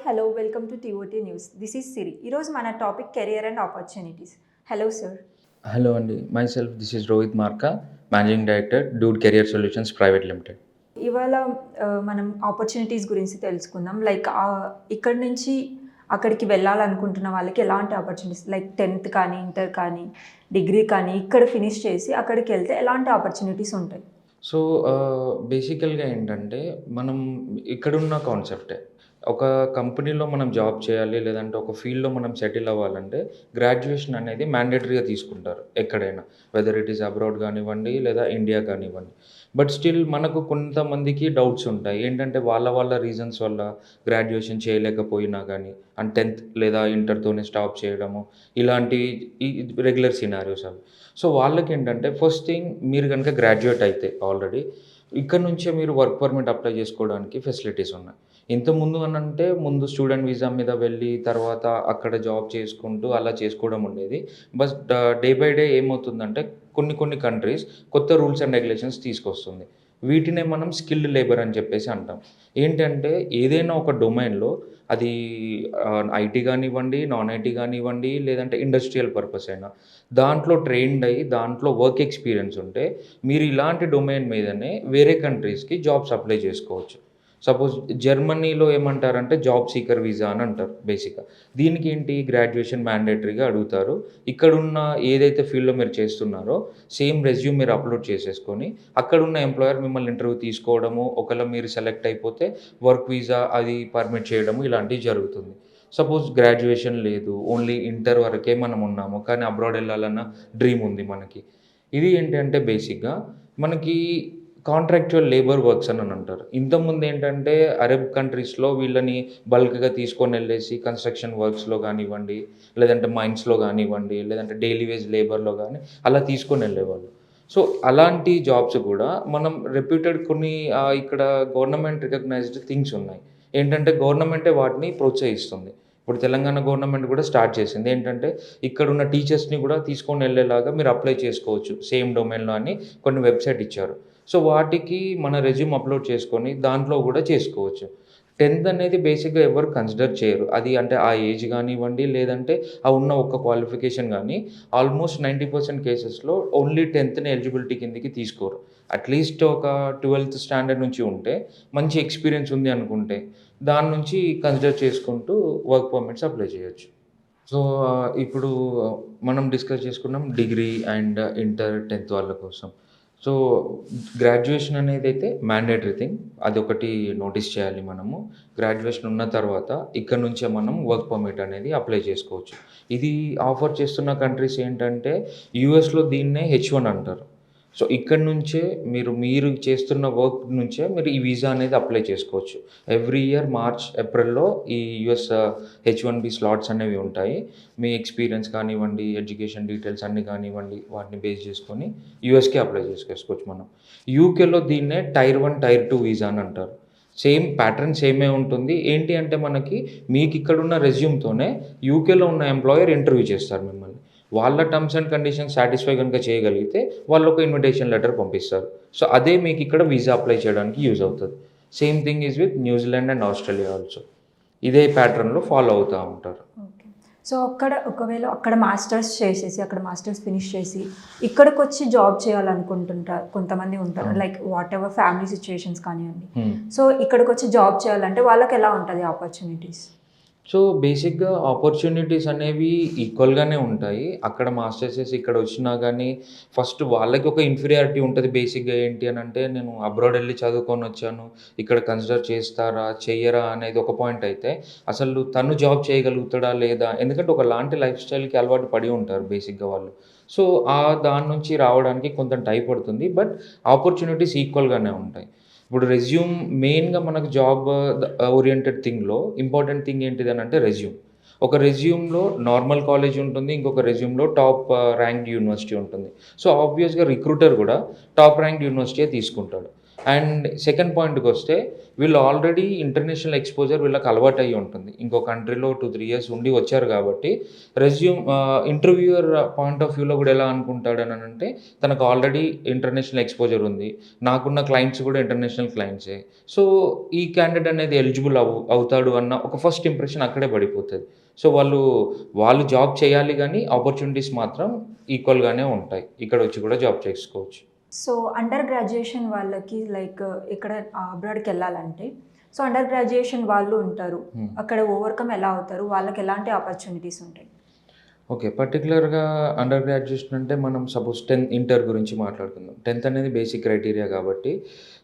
Hello welcome to TOT news. This is Siri. ఈరోజు మన topic career and opportunities. Hello sir. Hello అండి. This is Rohit Marka, managing director, dude career solutions private limited. ఇవాళ మనం opportunities గురించి తెలుసుకుందాం. Like ఇక్కడి నుంచి అక్కడికి వెళ్ళాలనుకుంటున్న వాళ్ళకి ఎలాంటి ఆపర్చునిటీస్, లైక్ 10th కానీ, ఇంటర్ కానీ, డిగ్రీ కానీ ఇక్కడ ఫినిష్ చేసి అక్కడికి వెళ్తే ఎలాంటి ఆపర్చునిటీస్ ఉంటాయి? సో, బేసికల్‌గా ఏంటంటే, మనం ఇక్కడున్న కాన్సెప్టే. ఒక కంపెనీలో మనం జాబ్ చేయాలి, లేదంటే ఒక ఫీల్డ్‌లో మనం సెటిల్ అవ్వాలంటే, గ్రాడ్యుయేషన్ అనేది మ్యాండేటరీగా తీసుకుంటారు ఎక్కడైనా. వెదర్ ఇట్ ఈస్ అబ్రాడ్ గానివ్వండి, లేదా ఇండియా కానివ్వండి. బట్ స్టిల్ మనకు కొంతమందికి డౌట్స్ ఉంటాయి. ఏంటంటే, వాళ్ళ రీజన్స్ వల్ల గ్రాడ్యుయేషన్ చేయలేకపోయినా గానీ, అండ్ 10th లేదా ఇంటర్‌తోనే స్టాప్ చేయడము, ఇలాంటివి ఈ రెగ్యులర్ సినారియోస్ అవి. సో, వాళ్ళకేంటంటే ఫస్ట్ థింగ్ మీరు గనుక గ్రాడ్యుయేట్ అయితే ఆల్రెడీ, ఇక్కడ నుంచే మీరు వర్క్ పర్మిట్ అప్లై చేసుకోవడానికి ఫెసిలిటీస్ ఉన్నాయి. ఇంతకుముందు అనంటే ముందు స్టూడెంట్ వీసా మీద వెళ్ళి, తర్వాత అక్కడ జాబ్ చేసుకుంటూ అలా చేసుకోవడం ఉండేది. బట్ డే బై డే ఏమవుతుందంటే కొన్ని కంట్రీస్ కొత్త రూల్స్ అండ్ రెగ్యులేషన్స్ తీసుకొస్తుంది. వీటినే మనం స్కిల్డ్ లేబర్ అని చెప్పేసి అంటాం. ఏంటంటే ఏదైనా ఒక డొమైన్‌లో అది ఐటీ గానివ్వండి, నాన్ ఐటీ గానివ్వండి, లేదంటే ఇండస్ట్రియల్ పర్పస్ అయినా, దాంట్లో ట్రైన్డ్ అయ్యి, దాంట్లో వర్క్ ఎక్స్‌పీరియన్స్ ఉంటే, మీరు ఇలాంటి డొమైన్ మీదనే వేరే కంట్రీస్‌కి జాబ్స్ అప్లై చేసుకోవచ్చు. సపోజ్ జర్మనీలో ఏమంటారంటే జాబ్ సీకర్ వీసా అని అంటారు బేసిక్‌గా. దీనికి ఏంటి గ్రాడ్యుయేషన్ మ్యాండేటరీగా అడుగుతారు. ఇక్కడున్న ఏదైతే ఫీల్డ్‌లో మీరు చేస్తున్నారో సేమ్ రెజ్యూమ్ మీరు అప్‌లోడ్ చేసేసుకొని, అక్కడున్న ఎంప్లాయర్ మిమ్మల్ని ఇంటర్వ్యూ తీసుకోవడము, ఒకవేళ మీరు సెలెక్ట్ అయిపోతే వర్క్ వీసా అది పర్మిట్ చేయడము ఇలాంటివి జరుగుతుంది. సపోజ్ గ్రాడ్యుయేషన్ లేదు. ఓన్లీ ఇంటర్ వరకే మనం ఉన్నాము. కానీ అబ్రాడ్ ఎళ్ళాలన్న డ్రీమ్ ఉంది మనకి. ఇది ఏంటంటే బేసిక్‌గా మనకి కాంట్రాక్చువల్ లేబర్ వర్క్స్ అని అంటారు. ఇంతకుముందేంటంటే అరబ్ కంట్రీస్‌లో వీళ్ళని బల్క్‌గా తీసుకొనెళ్ళేసి కన్‌స్ట్రక్షన్ వర్క్స్‌లో గానివ్వండి, లేదంటే మైన్స్‌లో గానివ్వండి, లేదంటే డైలీ వేజ్ లేబర్‌లో గాని అలా తీసుకొనెళ్ళేవాళ్ళు. సో, అలాంటి జాబ్స్ గూడా మనం రెప్యూటెడ్ కొన్ని ఇక్కడ గవర్నమెంట్ రికగ్నైజ్డ్ థింగ్స్ ఉన్నాయి. ఏంటంటే గవర్నమెంటే వాటిని ప్రోత్సహిస్తుంది. ఇప్పుడు తెలంగాణ గవర్నమెంట్ గూడా స్టార్ట్ చేసింది. ఏంటంటే ఇక్కడున్న టీచర్స్‌ని గూడా తీసుకొనెళ్ళేలాగా మీరు అప్లై చేసుకోవచ్చు సేమ్ డొమైన్‌లో అని కొన్ని వెబ్‌సైట్ ఇచ్చారు. సో, వాటికి మన రెజ్యూమ్ అప్‌లోడ్ చేసుకొని దాంట్లో గూడా చేసుకోవచ్చు. 10th అనేది బేసిక్‌గా ఎవరు కన్సిడర్ చేయరు. అది అంటే ఆ ఏజ్ గానివ్వండి, లేదంటే ఆ ఉన్న ఒక్క క్వాలిఫికేషన్ గానీ, ఆల్మోస్ట్ 90% కేసెస్‌లో ఓన్లీ 10థ్‌ని ఎలిజిబిలిటీ కిందకి తీసుకోరు. అట్‌లీస్ట్ ఒక 12థ్ స్టాండర్డ్ నుంచి ఉంటే, మంచి ఎక్స్‌పీరియన్స్ ఉంది అనుకుంటే, దాని నుంచి కన్సిడర్ చేసుకుంటూ వర్క్ పర్మిట్స్ అప్లై చేయొచ్చు. సో, ఇప్పుడు మనం డిస్కస్ చేసుకున్నాం డిగ్రీ అండ్ ఇంటర్, 10th వాళ్ళ కోసం. సో, గ్రాడ్యుయేషన్ అనేదైతే మ్యాండేటరీ థింగ్. అదొకటి నోటీస్ చేయాలి మనము. గ్రాడ్యుయేషన్ ఉన్న తర్వాత ఇక్కడ నుంచే మనం వర్క్ పర్మిట్ అనేది అప్లై చేసుకోవచ్చు. ఇది ఆఫర్ చేస్తున్న కంట్రీస్ ఏంటంటే యూఎస్‌లో దీన్నే హెచ్-1 అంటారు. సో, ఇక్కడి నుంచే మీరు చేస్తున్న వర్క్ నుంచే మీరు ఈ వీసా అనేది అప్లై చేసుకోవచ్చు. ఎవ్రీ ఇయర్ మార్చ్, ఏప్రిల్‌లో ఈ యూఎస్ హెచ్-1బీ స్లాట్స్ అనేవి ఉంటాయి. మీ ఎక్స్‌పీరియన్స్ కానివ్వండి, ఎడ్యుకేషన్ డీటెయిల్స్ అన్నీ కానివ్వండి, వాటిని బేస్ చేసుకొని యూఎస్‌కి అప్లై చేసుకోవచ్చు మనం. యూకేలో దీన్నే టైర్ 1, టైర్ 2 వీసా అని అంటారు. సేమ్ ప్యాటర్న్ సేమే ఉంటుంది. ఏంటి అంటే మనకి మీకిక్కడున్న రెజ్యూమ్‌తోనే యూకేలో ఉన్న ఎంప్లాయర్ ఇంటర్వ్యూ చేస్తారు మిమ్మల్ని. వాళ్ళ టర్మ్స్ అండ్ కండిషన్స్ సాటిస్ఫై గనుక చేయగలిగితే వాళ్ళొక ఇన్విటేషన్ లెటర్ పంపిస్తారు. సో, అదే మీకిక్కడ వీసా అప్లై చేయడానికి యూజ్ అవుతది. Same thing is with New Zealand and Australia also. ఇదే ప్యాటర్న్‌లో ఫాలో అవుతా ఉంటారు. ఓకే. సో, ఒకవేళ అక్కడ మాస్టర్స్ చేసేసి, అక్కడ మాస్టర్స్ ఫినిష్ చేసి, ఇక్కడికొచ్చి జాబ్ చేయాలనుకుంటుంటారు కొంతమంది ఉంటారు. అవును. లైక్ వాటెవర్ ఫ్యామిలీ సిట్యుయేషన్స్ కానివ్వండి. హ్మ్. సో, ఇక్కడికొచ్చి జాబ్ చేయాలంటే వాళ్ళకెలా ఉంటది ఆపర్చునిటీస్? సో, బేసిక్‌గా ఆపర్చునిటీస్ అనేవి ఈక్వల్‌గానే ఉంటాయి. అక్కడ మాస్టర్స్ చేసి ఇక్కడొచ్చినా గానీ, ఫస్ట్ వాళ్ళకి ఒక ఇన్ఫీరియారిటీ ఉంటది బేసిక్‌గా ఏంటి అనంటే, నేను అబ్రాడ్ ఎళ్లి చదువుకొనొచ్చాను. ఇక్కడ కన్సిడర్ చేస్తారా? చెయ్యరా? అనేది ఒక పాయింట్ అయితే, అసలు తను జాబ్ చేయగలుగుతాడా? లేదా? ఎందుకంటే ఒకలాంటి లైఫ్ స్టైల్‌కి అలవాటు పడి ఉంటారు బేసిక్‌గా వాళ్ళు. సో, దాని నుంచి రావడానికి కొంత టైం పడుతుంది. బట్ ఆపర్చునిటీస్ ఈక్వల్‌గానే ఉంటాయి. ఇప్పుడు రెజ్యూమ్ మెయిన్‌గా మనకు జాబ్ ఓరియెంటెడ్ థింగ్‌లో ఇంపార్టెంట్ థింగ్ ఏంటిదనంటే రెజ్యూమ్. ఒక రెజ్యూమ్‌లో నార్మల్ కాలేజ్ ఉంటుంది. ఇంకొక రెజ్యూమ్‌లో టాప్ ర్యాంక్డ్ యూనివర్సిటీ ఉంటుంది. సో, ఆబ్వియస్‌గా రిక్రూటర్ గూడా టాప్ ర్యాంక్డ్ యూనివర్సిటీయే తీసుకుంటాడు. అండ్ సెకండ్ పాయింట్‌కి వస్తే వీళ్ళు ఆల్రెడీ ఇంటర్నేషనల్ ఎక్స్‌పోజర్ వీళ్ళకి అలవాటయ్యి ఉంటుంది. ఇంకో కంట్రీలో 2, 3 ఇయర్స్ ఉండి వచ్చారు కాబట్టి ఇంటర్వ్యూయర్ పాయింట్ ఆఫ్ వ్యూలో కూడా ఎలా అనుకుంటాడనంటే తనకు ఆల్రెడీ ఇంటర్నేషనల్ ఎక్స్‌పోజర్ ఉంది. నాకున్న క్లయింట్స్ కూడా ఇంటర్నేషనల్ క్లయింట్సే. సో, ఈ క్యాండిడేట్ అనేది ఎలిజిబుల్ అవుతాడు అన్న ఒక ఫస్ట్ ఇంప్రెషన్ అక్కడే పడిపోతది. సో, వాళ్ళు జాబ్ చేయాలి గానీ ఆపర్చునిటీస్ మాత్రం ఈక్వల్‌గానే ఉంటాయి. ఇక్కడొచ్చి కూడా జాబ్ చేసుకోవచ్చు. సో, అండర్ గ్రాడ్యుయేషన్ వాళ్ళకి లైక్ ఇక్కడ అబ్రాడ్‌కెళ్ళాలంటే, సో, అండర్ గ్రాడ్యుయేషన్ వాళ్ళు ఉంటారు. హ్మ్. అక్కడ ఓవర్‌కమ్ ఎలా అవుతారు? వాళ్ళకి ఎలాంటి ఆపర్చునిటీస్ ఉంటాయి? ఓకే. పర్టిక్యులర్‌గా అండర్ గ్రాడ్యుయేషన్ అంటే మనం సపోజ్ ఇంటర్ గురించి మాట్లాడుకుందాం. 10థ్ అనేది బేసిక్ క్రైటీరియా కాబట్టి,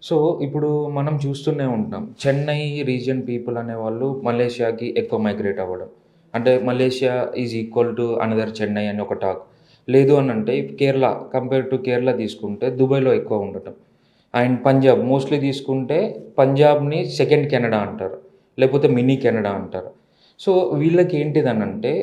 సో, ఇప్పుడు మనం చూస్తూనే ఉంటాం. చెన్నై రీజియన్ పీపుల్ అనేవాళ్ళు మలేషియాకి ఎక్కువ మైగ్రేట్ అవ్వడం. అంటే Malaysia is equal to another Chennai అని ఒక టాక్. లేదు అనంటే కేరళ కంపేర్ టు కేరళ తీసుకుంటే దుబాయ్‌లో ఎక్కువ ఉండటం. అండ్ పంజాబ్ మోస్ట్‌లీ తీసుకుంటే పంజాబ్‌ని సెకండ్ కెనడా అంటారు. లేకపోతే మినీ కెనడా అంటారు. సో, వీళ్ళకేంటిదనంటే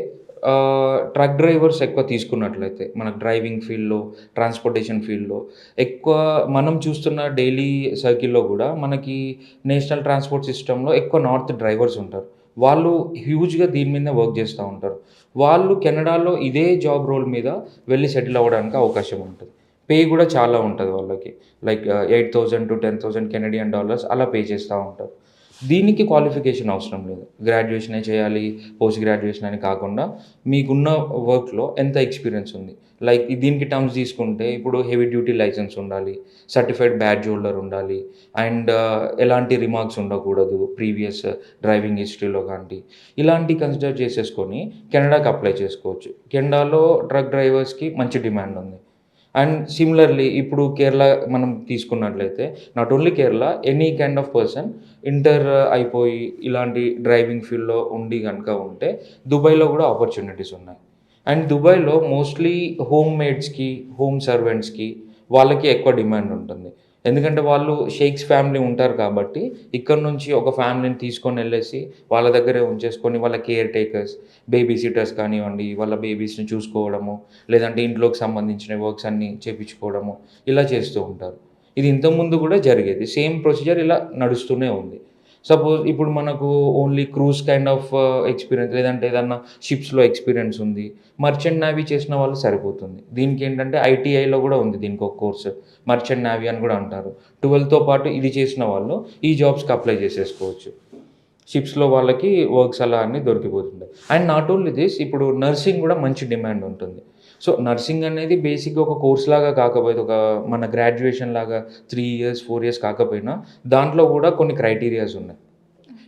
ట్రక్ డ్రైవర్స్ ఎక్కువ తీసుకున్నట్లయితే మనకు డ్రైవింగ్ ఫీల్డ్‌లో, ట్రాన్స్‌పోర్టేషన్ ఫీల్డ్‌లో ఎక్కువ మనం చూస్తున్న డైలీ సర్కిల్‌లో గూడా మనకి నేషనల్ ట్రాన్స్‌పోర్ట్ సిస్టమ్‌లో ఎక్కువ నార్త్ డ్రైవర్స్ ఉంటారు. వాళ్ళు హ్యూజ్‌గా దీని మీదనే వర్క్ చేస్తా ఉంటారు. వాళ్ళు కెనడాలో ఇదే జాబ్ రోల్ మీద వెళ్లి సెటిల్ అవ్వడానికి అవకాశం ఉంటది. పే గూడా చాలా ఉంటది వాళ్ళకి. లైక్ 8,000-10,000 కెనడియన్ డాలర్స్ అలా పే చేస్తా ఉంటారు. దీనికి క్వాలిఫికేషన్ అవసరం లేదు. గ్రాడ్యుయేషనే చేయాలి, పోస్ట్ గ్రాడ్యుయేషన్ అని కాకుండా మీకున్న వర్క్‌లో ఎంత ఎక్స్‌పీరియన్స్ ఉంది. లైక్ దీనికి టర్మ్స్ తీసుకుంటే ఇప్పుడు హెవీ డ్యూటీ లైసెన్స్ ఉండాలి, సర్టిఫైడ్ బ్యాడ్జ్ హోల్డర్ ఉండాలి అండ్ ఎలాంటి రిమార్క్స్ ఉండకూడదు ప్రీవియస్ డ్రైవింగ్ హిస్టరీలో గాని. ఇలాంటివి కన్సిడర్ చేసేసుకొని కెనడాకి అప్లై చేసుకోవచ్చు. కెనడాలో ట్రక్ డ్రైవర్స్‌కి మంచి డిమాండ్ ఉంది. అండ్ సిమిలర్‌లీ ఇప్పుడు కేరళ మనం తీసుకున్నట్లయితే not only Kerala any kind of person inter అయిపోయి ఇలాంటి డ్రైవింగ్ ఫీల్డ్‌లో ఉండి గనుక ఉంటే దుబాయ్‌లో గూడా ఆపర్చునిటీస్ ఉన్నాయి. అండ్ దుబాయ్‌లో మోస్ట్‌లీ హోమ్ మేడ్స్‌కి, హోమ్ సర్వెంట్స్‌కి వాళ్ళకి ఎక్కువ డిమాండ్ ఉంటుంది. ఎందుకంటే వాళ్ళు షేక్స్ ఫ్యామిలీ ఉంటారు కాబట్టి ఇక్కడి నుంచి ఒక ఫ్యామిలీని తీసుకొనెళ్ళేసి వాళ్ళ దగ్గరే ఉంచేసుకొని వాళ్ళ కేర్ టేకర్స్, బేబీ సిట్టర్స్ కానివ్వండి, వాళ్ళ బేబీస్‌ని చూసుకోవడము, లేదంటే ఇంట్లోకి సంబంధించిన వర్క్స్ అన్నీ చేపించుకోవడము, ఇలా చేస్తూ ఉంటారు. ఇది ఇంతకుముందు గూడా జరిగేది. సేమ్ ప్రొసీజర్ ఇలా నడుస్తూనే ఉంది. సపోజ్ ఇప్పుడు మనకు only cruise kind of experience లేదంటే ఏదన్నా షిప్స్‌లో ఎక్స్‌పీరియన్స్ ఉంది. మర్చెంట్ నేవీ చేసిన వాళ్ళు సరిపోతుంది. దీనికేంటంటే ఐటీఐలో గూడా ఉంది దీనికొక కోర్స్. మర్చెంట్ నేవీ అని గూడా అంటారు. 12తో పాటు ఇది చేసిన వాళ్ళు ఈ జాబ్స్‌కి అప్లై చేసేసుకోవచ్చు. షిప్స్‌లో వాళ్ళకి వర్క్స్ అలా అన్నీ దొరికిపోతుంటాయి. అండ్ నాట్ ఓన్లీ దిస్ ఇప్పుడు నర్సింగ్ గూడా మంచి డిమాండ్ ఉంటుంది. సో, నర్సింగ్ అనేది బేసిక్‌గా ఒక కోర్స్ లాగా కాకపోతే ఒక మన గ్రాడ్యుయేషన్ లాగా 3 ఇయర్స్, 4 ఇయర్స్ కాకపోయినా దాంట్లో గూడా కొన్ని క్రైటీరియాస్ ఉన్నాయి.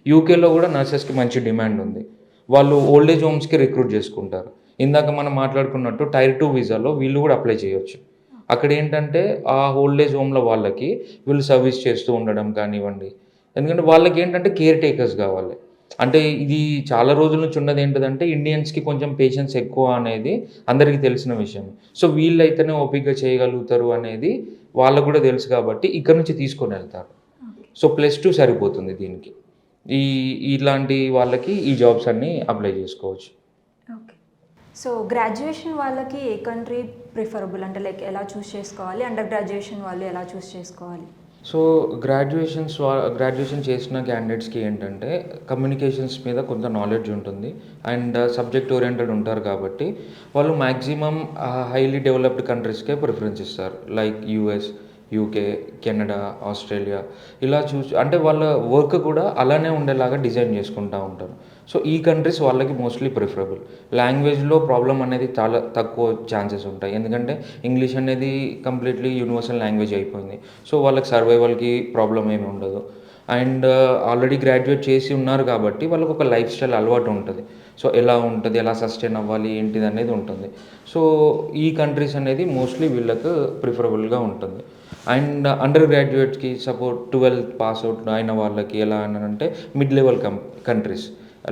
యూకేలో గూడా నర్సెస్‌కి మంచి డిమాండ్ ఉంది. వాళ్ళు ఓల్డ్ ఏజ్ హోమ్స్‌కి రిక్రూట్ చేసుకుంటారు. ఇందాక మనం మాట్లాడుకున్నట్టు టైర్ 2 వీసాలో వీళ్ళు గూడా అప్లై చేయొచ్చు. అక్కడేంటంటే ఆ ఓల్డ్ ఏజ్ హోమ్‌లో వాళ్ళకి వీళ్ళు సర్వీస్ చేస్తూ ఉండడం కానివ్వండి. ఎందుకంటే వాళ్ళకేంటంటే కేర్ టేకర్స్ గావాలి. అంటే ఇది చాలా రోజుల నుంచి ఉన్నదేంటిదంటే ఇండియన్స్‌కి కొంచెం పేషెన్స్ ఎక్కువ అనేది అందరికీ తెలిసిన విషయమే. సో, వీళ్ళైతేనే ఓపికగా చేయగలుగుతారు అనేది వాళ్ళకి గూడా తెలుసు కాబట్టి ఇక్కడి నుంచి తీసుకొనెళ్తారు. ఓకే. సో, +2 సరిపోతుంది దీనికి. ఈ ఇలాంటి వాళ్ళకి ఈ జాబ్స్ అన్నీ అప్లై జేసుకోవచ్చు. ఓకే. సో, గ్రాడ్యుయేషన్ వాళ్ళకి ఏ కంట్రీ ప్రిఫరబుల్? అంటే లైక్ ఎలా చూస్ చేసుకోవాలి? అండర్ గ్రాడ్యుయేషన్ వాళ్ళు ఎలా చూస్ చేసుకోవాలి? సో, గ్రాడ్యుయేషన్ చేసిన క్యాండిడేట్స్‌కి ఏంటంటే కమ్యూనికేషన్స్ మీద కొంత నాలెడ్జ్ ఉంటుంది. అండ్ సబ్జెక్ట్ ఓరియెంటెడ్ ఉంటారు కాబట్టి వాళ్ళు మాక్సిమం హైలీ డెవలప్డ్ కంట్రీస్‌కే ప్రిఫరెన్స్ ఇస్తారు. Like US, UK, Canada, Australia ఇలా అంటే వాళ్ళ వర్క్ కూడా అలానే ఉండేలాగా డిజైన్ చేసుకుంటా ఉంటారు. సో, ఈ కంట్రీస్ వాళ్ళకి మోస్ట్‌లీ ప్రిఫరబుల్. లాంగ్వేజ్‌లో ప్రాబ్లమ్ అనేది చాలా తక్కువ ఛాన్సెస్ ఉంటాయి. ఎందుకంటే ఇంగ్లీష్ అనేది కంప్లీట్‌లీ యూనివర్సల్ లాంగ్వేజ్ అయిపోయింది. సో, వాళ్ళకి సర్వైవల్‌కి ప్రాబ్లమ్ ఏమి ఉండదు. అండ్ ఆల్రెడీ గ్రాడ్యుయేట్ చేసి ఉన్నారు కాబట్టి వాళ్ళకొక లైఫ్ స్టైల్ అలవాటు ఉంటది. సో, ఎలా ఉంటది, ఎలా సస్టైన్ అవ్వాలి ఏంటిదనేది ఉంటుంది. సో, ఈ కంట్రీస్ అనేది మోస్ట్‌లీ వీళ్ళకు ప్రిఫరబుల్‌గా ఉంటుంది. అండ్ అండర్ గ్రాడ్యుయేట్స్‌కి సపోజ్ 12థ్ పాస్ అవుట్ అయిన వాళ్ళకి ఎలా అనంటే mid level countries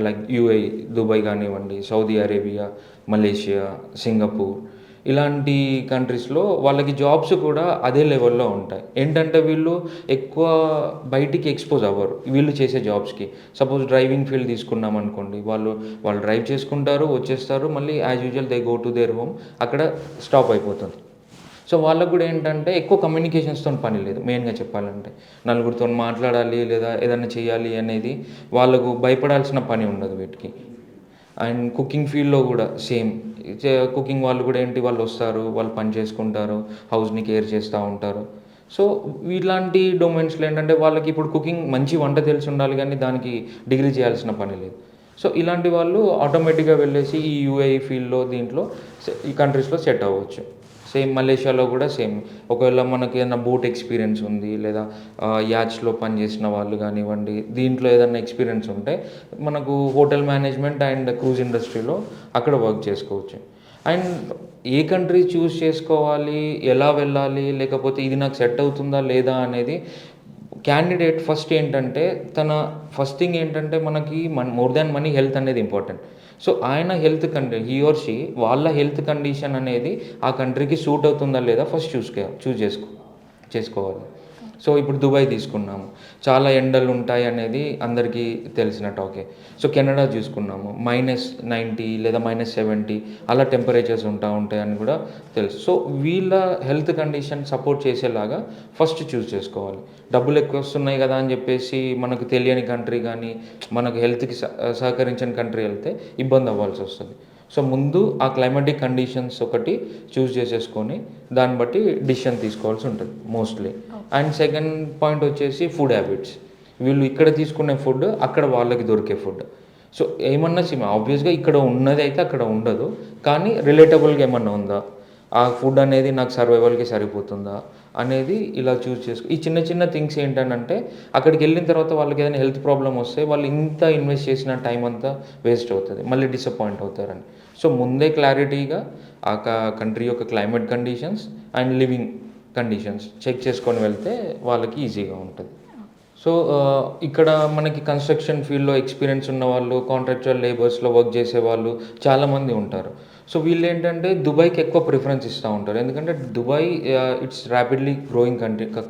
like UAE, Dubai కానివ్వండి, సౌదీ అరేబియా, మలేషియా, సింగపూర్ ఇలాంటి కంట్రీస్‌లో వాళ్ళకి జాబ్స్ కూడా అదే లెవెల్‌లో ఉంటాయి. ఏంటంటే వీళ్ళు ఎక్కువ బయటికి ఎక్స్‌పోజ్ అవ్వరు. వీళ్ళు చేసే జాబ్స్‌కి. సపోజ్ డ్రైవింగ్ ఫీల్డ్ తీసుకున్నామనుకోండి. వాళ్ళు డ్రైవ్ చేసుకుంటారు, వచ్చేస్తారు. మళ్ళీ as usual they go to their home. అక్కడ స్టాప్ అయిపోతుంది. సో వాళ్ళకు కూడా ఏంటంటే ఎక్కువ కమ్యూనికేషన్స్తో పని లేదు. మెయిన్గా చెప్పాలంటే నలుగురితో మాట్లాడాలి లేదా ఏదైనా చేయాలి అనేది వాళ్ళకు భయపడాల్సిన పని ఉండదు వీటికి. అండ్ కుకింగ్ ఫీల్డ్లో కూడా సేమ్. కుకింగ్ వాళ్ళు కూడా ఏంటి, వాళ్ళు వస్తారు, వాళ్ళు పని చేసుకుంటారు, హౌస్ని కేర్ చేస్తూ ఉంటారు. సో ఇలాంటి డొమైన్స్లో ఏంటంటే వాళ్ళకి ఇప్పుడు కుకింగ్ మంచి వంట తెలిసి ఉండాలి, కానీ దానికి డిగ్రీ చేయాల్సిన పని లేదు. సో ఇలాంటి వాళ్ళు ఆటోమేటిక్గా వెళ్ళేసి ఈ యూఏఈ ఫీల్డ్లో దీంట్లో ఈ కంట్రీస్లో సెట్ అవ్వచ్చు. సేమ్ మలేషియాలో కూడా సేమ్. ఒకవేళ మనకి ఏదైనా బోట్ ఎక్స్పీరియన్స్ ఉంది లేదా యాచ్లో పనిచేసిన వాళ్ళు కానివ్వండి, దీంట్లో ఏదైనా ఎక్స్పీరియన్స్ ఉంటే మనకు హోటల్ మేనేజ్మెంట్ అండ్ క్రూజ్ ఇండస్ట్రీలో అక్కడ వర్క్ చేసుకోవచ్చు. అండ్ ఏ కంట్రీ చూస్ చేసుకోవాలి, ఎలా వెళ్ళాలి, లేకపోతే ఇది నాకు సెట్ అవుతుందా లేదా అనేది క్యాండిడేట్ ఫస్ట్ ఏంటంటే ఫస్ట్ థింగ్ ఏంటంటే మనకి మోర్ దాన్ మనీ హెల్త్ అనేది ఇంపార్టెంట్. సో ఆయన హెల్త్ హీ ఆర్ షీ వాళ్ళ హెల్త్ కండిషన్ అనేది ఆ కంట్రీకి సూట్ అవుతుందా లేదా ఫస్ట్ చేసుకోవాలి. సో ఇప్పుడు దుబాయ్ తీసుకున్నాము, చాలా ఎండలు ఉంటాయి అనేది అందరికీ తెలిసిన టాకే. సో కెనడా చూసుకున్నాము, -90 లేదా -70 అలా టెంపరేచర్స్ ఉంటాయి అని కూడా తెలుసు. సో వీళ్ళ హెల్త్ కండిషన్ సపోర్ట్ చేసేలాగా ఫస్ట్ చూస్ చేసుకోవాలి. డబ్బులు ఎక్కువ వస్తున్నాయి కదా అని చెప్పేసి మనకు తెలియని కంట్రీ కానీ మనకు హెల్త్కి సహకరించని కంట్రీ వెళ్తే ఇబ్బంది అవ్వాల్సి వస్తుంది. సో ముందు ఆ క్లైమాటిక్ కండిషన్స్ ఒకటి చూస్ చేసేసుకొని దాన్ని బట్టి డిసిషన్ తీసుకోవాల్సి ఉంటుంది మోస్ట్లీ. అండ్ సెకండ్ పాయింట్ వచ్చేసి ఫుడ్ హ్యాబిట్స్. వీళ్ళు ఇక్కడ తీసుకునే ఫుడ్ అక్కడ వాళ్ళకి దొరికే ఫుడ్. సో ఏమన్నా ఆబ్వియస్గా ఇక్కడ ఉన్నది అయితే అక్కడ ఉండదు, కానీ రిలేటబుల్గా ఏమన్నా ఉందా, ఆ ఫుడ్ అనేది నాకు సర్వైవల్కి సరిపోతుందా అనేది ఇలా చూస్ ఈ చిన్న చిన్న థింగ్స్ ఏంటంటే అక్కడికి వెళ్ళిన తర్వాత వాళ్ళకి ఏదైనా హెల్త్ ప్రాబ్లం వస్తే వాళ్ళు ఇంత ఇన్వెస్ట్ చేసిన టైం అంతా వేస్ట్ అవుతుంది, మళ్ళీ డిసప్పాయింట్ అవుతారని. సో ముందే క్లారిటీగా ఆ కంట్రీ యొక్క climate conditions and living conditions check చేసుకొని వెళ్తే వాళ్ళకి ఈజీగా ఉంటుంది. సో ఇక్కడ మనకి కన్స్ట్రక్షన్ ఫీల్డ్లో ఎక్స్పీరియన్స్ ఉన్న వాళ్ళు, కాంట్రాక్చువల్ లేబర్స్లో వర్క్ చేసే వాళ్ళు చాలామంది ఉంటారు. సో వీళ్ళు ఏంటంటే దుబాయ్కి ఎక్కువ ప్రిఫరెన్స్ ఇస్తూ ఉంటారు, ఎందుకంటే Dubai it's rapidly growing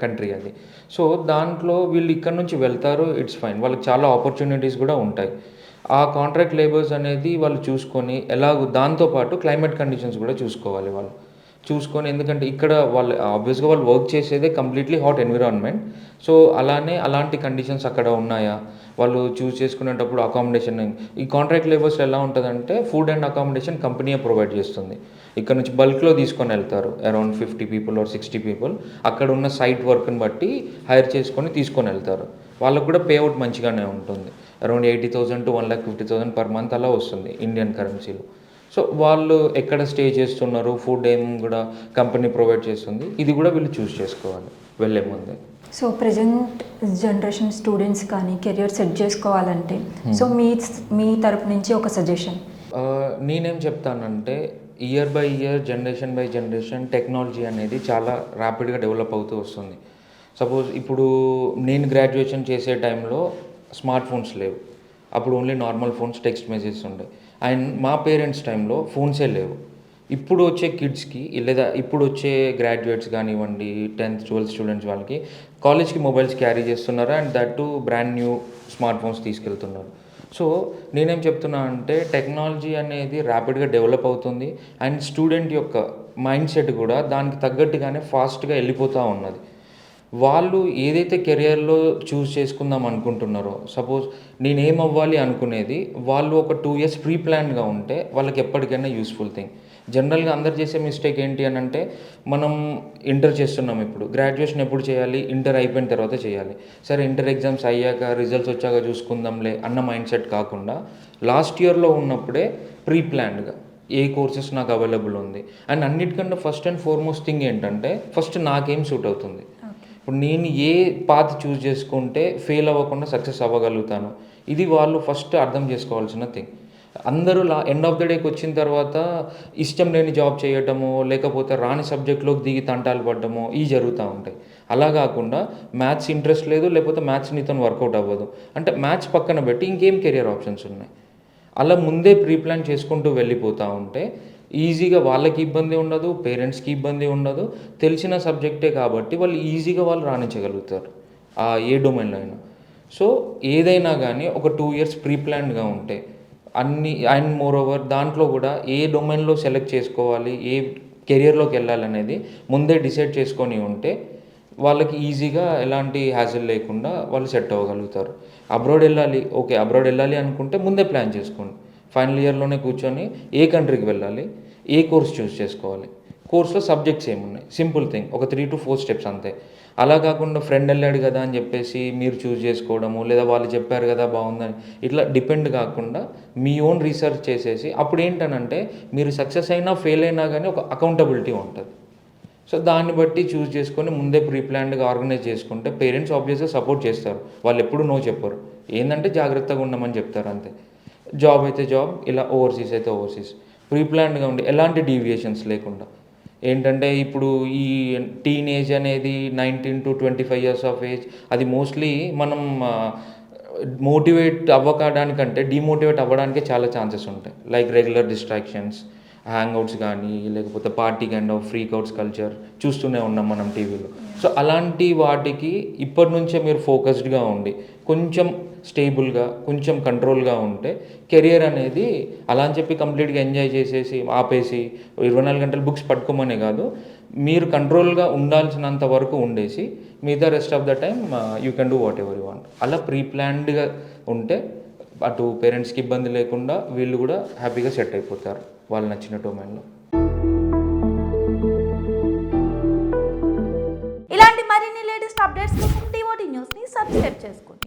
country అది. సో దాంట్లో వీళ్ళు ఇక్కడ నుంచి వెళ్తారు, ఇట్స్ ఫైన్, వాళ్ళకి చాలా ఆపర్చునిటీస్ కూడా ఉంటాయి. ఆ కాంట్రాక్ట్ లేబర్స్ అనేది వాళ్ళు చూసుకొని ఎలాగో దాంతోపాటు క్లైమేట్ కండిషన్స్ కూడా చూసుకోవాలి వాళ్ళు. చూసుకొని, ఎందుకంటే ఇక్కడ వాళ్ళు ఆబ్వియస్గా వాళ్ళు వర్క్ చేసేదే కంప్లీట్లీ హాట్ ఎన్విరాన్మెంట్. సో అలాంటి కండిషన్స్ అక్కడ ఉన్నాయా వాళ్ళు చూస్ చేసుకునేటప్పుడు అకామిడేషన్. ఈ కాంట్రాక్ట్ లేబర్స్ ఎలా ఉంటుందంటే ఫుడ్ అండ్ అకామిడేషన్ కంపెనీయే ప్రొవైడ్ చేస్తుంది. ఇక్కడ నుంచి బల్క్లో తీసుకొని వెళ్తారు, అరౌండ్ 50 పీపుల్ ఆర్ 60 పీపుల్. అక్కడ ఉన్న సైట్ వర్క్ని బట్టి హైర్ చేసుకొని తీసుకొని వెళ్తారు. వాళ్ళకు కూడా పే అవుట్ మంచిగానే ఉంటుంది, అరౌండ్ 80,000 to 1,50,000 పర్ మంత్ అలా వస్తుంది ఇండియన్ కరెన్సీలో. సో వాళ్ళు ఎక్కడ స్టే చేస్తున్నారు, ఫుడ్ ఏం కూడా కంపెనీ ప్రొవైడ్ చేస్తుంది, ఇది కూడా వీళ్ళు చూస్ చేసుకోవాలి వెళ్ళే ముందే. సో ప్రజెంట్ జనరేషన్ స్టూడెంట్స్ కానీ కెరియర్ సెట్ చేసుకోవాలంటే సో మీ తరపు నుంచి ఒక సజెషన్. నేనేం చెప్తానంటే year by year, generation by generation technology అనేది చాలా ర్యాపిడ్గా డెవలప్ అవుతూ వస్తుంది. సపోజ్ ఇప్పుడు నేను గ్రాడ్యుయేషన్ చేసే టైంలో స్మార్ట్ ఫోన్స్ లేవు, అప్పుడు only normal phones, text messages ఉండే. అండ్ మా పేరెంట్స్ టైంలో ఫోన్సే లేవు. ఇప్పుడు వచ్చే కిడ్స్కి లేదా ఇప్పుడు వచ్చే గ్రాడ్యుయేట్స్ కానివ్వండి, 10th 12th స్టూడెంట్స్ వాళ్ళకి కాలేజ్కి మొబైల్స్ క్యారీ చేస్తున్నారు, and that to brand new smart phones తీసుకెళ్తున్నారు. సో నేనేం చెప్తున్నా అంటే టెక్నాలజీ అనేది ర్యాపిడ్గా డెవలప్ అవుతుంది, అండ్ స్టూడెంట్ యొక్క మైండ్ సెట్ కూడా దానికి తగ్గట్టుగానే ఫాస్ట్గా వెళ్ళిపోతూ ఉన్నది. వాళ్ళు ఏదైతే కెరియర్లో చూస్ చేసుకుందాం అనుకుంటున్నారో, సపోజ్ నేనేం అవ్వాలి అనుకునేది వాళ్ళు ఒక 2 years ప్రీ ప్లాన్గా ఉంటే వాళ్ళకి ఎప్పటికైనా యూస్ఫుల్ థింగ్. జనరల్గా అందరు చేసే మిస్టేక్ ఏంటి అని అంటే, మనం ఇంటర్ చేస్తున్నాం, ఇప్పుడు గ్రాడ్యుయేషన్ ఎప్పుడు చేయాలి, ఇంటర్ అయిపోయిన తర్వాత చేయాలి, సరే ఇంటర్ ఎగ్జామ్స్ అయ్యాక రిజల్ట్స్ వచ్చాక చూసుకుందాంలే అన్న మైండ్ సెట్ కాకుండా లాస్ట్ ఇయర్లో ఉన్నప్పుడే ప్రీ ప్లాన్డ్గా ఏ కోర్సెస్ నాకు అవైలబుల్ ఉంది. అండ్ అన్నిటికన్నా ఫస్ట్ అండ్ ఫార్మోస్ట్ థింగ్ ఏంటంటే ఫస్ట్ నాకేం సూట్ అవుతుంది. ఇప్పుడు నేను ఏ పాత్ చూస్ చేసుకుంటే ఫెయిల్ అవ్వకుండా సక్సెస్ అవ్వగలుగుతాను, ఇది వాళ్ళు ఫస్ట్ అర్థం చేసుకోవాల్సిన థింగ్. అందరూ ఎండ్ ఆఫ్ ద డేకి వచ్చిన తర్వాత ఇష్టం లేని జాబ్ చేయటమో లేకపోతే రాని సబ్జెక్ట్లోకి దిగి తంటాలు పడ్డమో ఇవి జరుగుతూ ఉంటాయి. అలా కాకుండా మ్యాథ్స్ ఇంట్రెస్ట్ లేదు, లేకపోతే మ్యాథ్స్ నీతో వర్కౌట్ అవ్వదు అంటే మ్యాథ్స్ పక్కన పెట్టి ఇంకేం కెరియర్ ఆప్షన్స్ ఉన్నాయి, అలా ముందే ప్రీ ప్లాన్ చేసుకుంటూ వెళ్ళిపోతూ ఉంటే ఈజీగా వాళ్ళకి ఇబ్బంది ఉండదు, పేరెంట్స్కి ఇబ్బంది ఉండదు, తెలిసిన సబ్జెక్టే కాబట్టి వాళ్ళు ఈజీగా రాణించగలుగుతారు ఏ డొమైన్లో అయినా. సో ఏదైనా కానీ ఒక 2 years ప్రీ ప్లాన్డ్గా ఉంటే అన్ని, అండ్ మోర్ ఓవర్ దాంట్లో కూడా ఏ డొమైన్లో సెలెక్ట్ చేసుకోవాలి, ఏ కెరియర్లోకి వెళ్ళాలనేది ముందే డిసైడ్ చేసుకొని ఉంటే వాళ్ళకి ఈజీగా ఎలాంటి హ్యాసిల్ లేకుండా వాళ్ళు సెట్ అవ్వగలుగుతారు. అబ్రాడ్ వెళ్ళాలి, ఓకే అబ్రాడ్ వెళ్ళాలి అనుకుంటే ముందే ప్లాన్ చేసుకోండి. ఫైనల్ ఇయర్లోనే కూర్చొని ఏ కంట్రీకి వెళ్ళాలి, ఏ కోర్స్ చూస్ చేసుకోవాలి, కోర్స్లో సబ్జెక్ట్స్ ఏమున్నాయి, సింపుల్ థింగ్, ఒక 3 to 4 స్టెప్స్ అంతే. అలా కాకుండా ఫ్రెండ్ వెళ్ళాడు కదా అని చెప్పేసి మీరు చూస్ చేసుకోవడము, లేదా వాళ్ళు చెప్పారు కదా బాగుందని ఇట్లా డిపెండ్ కాకుండా మీ ఓన్ రీసెర్చ్ చేసేసి అప్పుడు ఏంటనంటే మీరు సక్సెస్ అయినా ఫెయిల్ అయినా కానీ ఒక అకౌంటబిలిటీ ఉంటుంది. సో దాన్ని బట్టి చూస్ చేసుకొని ముందే ప్రీ ప్లాన్డ్గా ఆర్గనైజ్ చేసుకుంటే పేరెంట్స్ ఆబ్వియస్గా సపోర్ట్ చేస్తారు. వాళ్ళు ఎప్పుడు నో చెప్పరు, ఏంటంటే జాగ్రత్తగా ఉండమని చెప్తారు అంతే. జాబ్ అయితే జాబ్, ఇలా ఓవర్సీస్ అయితే ఓవర్సీస్, ప్రీ ప్లాన్డ్గా ఉండి ఎలాంటి డీవియేషన్స్ లేకుండా. ఏంటంటే ఇప్పుడు ఈ టీనేజ్ అనేది 19 to 25 ఇయర్స్ ఆఫ్ ఏజ్, అది మోస్ట్లీ మనం మోటివేట్ అవ్వడానికంటే డీమోటివేట్ అవ్వడానికే చాలా ఛాన్సెస్ ఉంటాయి. లైక్ రెగ్యులర్ డిస్ట్రాక్షన్స్, హ్యాంగ్అవుట్స్ కానీ, లేకపోతే పార్టీ కైండ్ ఆఫ్ ఫ్రీక్అవుట్స్ కల్చర్ చూస్తూనే ఉన్నాం మనం టీవీలో. సో అలాంటి వాటికి ఇప్పటి నుంచే మీరు ఫోకస్డ్గా ఉండి కొంచెం స్టేబుల్గా, కొంచెం కంట్రోల్గా ఉంటే కెరియర్ అనేది అలా అని చెప్పి కంప్లీట్గా ఎంజాయ్ చేసేసి ఆపేసి 24 గంటలు బుక్స్ పట్టుకోమనే కాదు, మీరు కంట్రోల్గా ఉండాల్సినంత వరకు ఉండేసి మిగతా rest of the time you can do what ever you want. అలా ప్రీ ప్లాన్డ్గా ఉంటే అటు పేరెంట్స్కి ఇబ్బంది లేకుండా వీళ్ళు కూడా హ్యాపీగా సెట్ అయిపోతారు వాళ్ళు నచ్చిన డొమైన్లో. ఇలాంటి మరిన్ని లేటెస్ట్ అప్డేట్స్ కోసం టీఓటీ న్యూస్ని సబ్స్క్రైబ్ చేసుకోండి.